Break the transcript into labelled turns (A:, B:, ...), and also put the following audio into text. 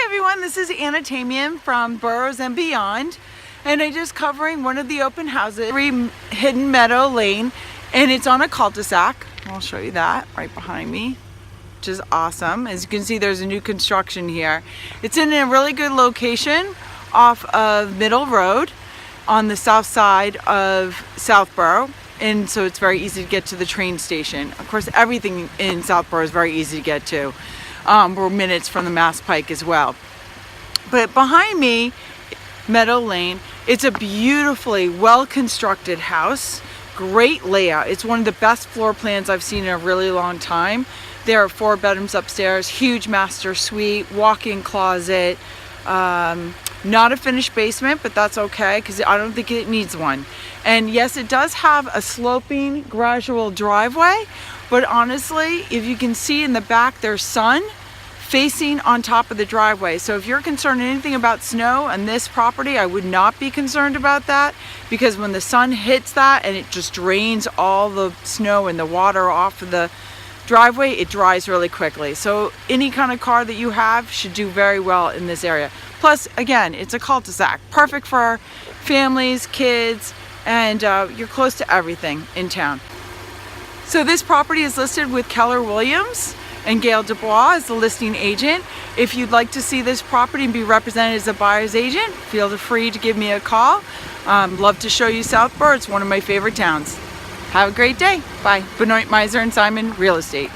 A: everyone, this is Ann.atamian from Boros and Beyond, and I'm just covering one of the open houses, Hidden Meadow Lane, and it's on a cul-de-sac. I'll show you that right behind me, which is awesome. As you can see, there's a new construction here. It's in a really good location off of Middle Road on the south side of Southborough, and so it's very easy to get to the train station. Of course, everything in Southborough is very easy to get to. We're minutes from the Mass Pike as well. But behind me, Meadow Lane, it's a beautifully well-constructed house. Great layout. It's one of the best floor plans I've seen in a really long time. There are 4 bedrooms upstairs, huge master suite, walk-in closet, not a finished basement, but that's okay because I don't think it needs one. And yes, it does have a sloping gradual driveway, but honestly, if you can see in the back, there's sun facing on top of the driveway. So if you're concerned anything about snow on this property, I would not be concerned about that, because when the sun hits that and it just drains all the snow and the water off of the driveway, it dries really quickly. So any kind of car that you have should do very well in this area. Plus, again, it's a cul-de-sac, perfect for families, kids, and you're close to everything in town. So this property is listed with Keller Williams and Gail Dubois as the listing agent. If you'd like to see this property and be represented as a buyer's agent, feel free to give me a call. Love to show you Southborough. It's one of my favorite towns. Have a great day. Bye. Benoit Meiser and Simon Real Estate.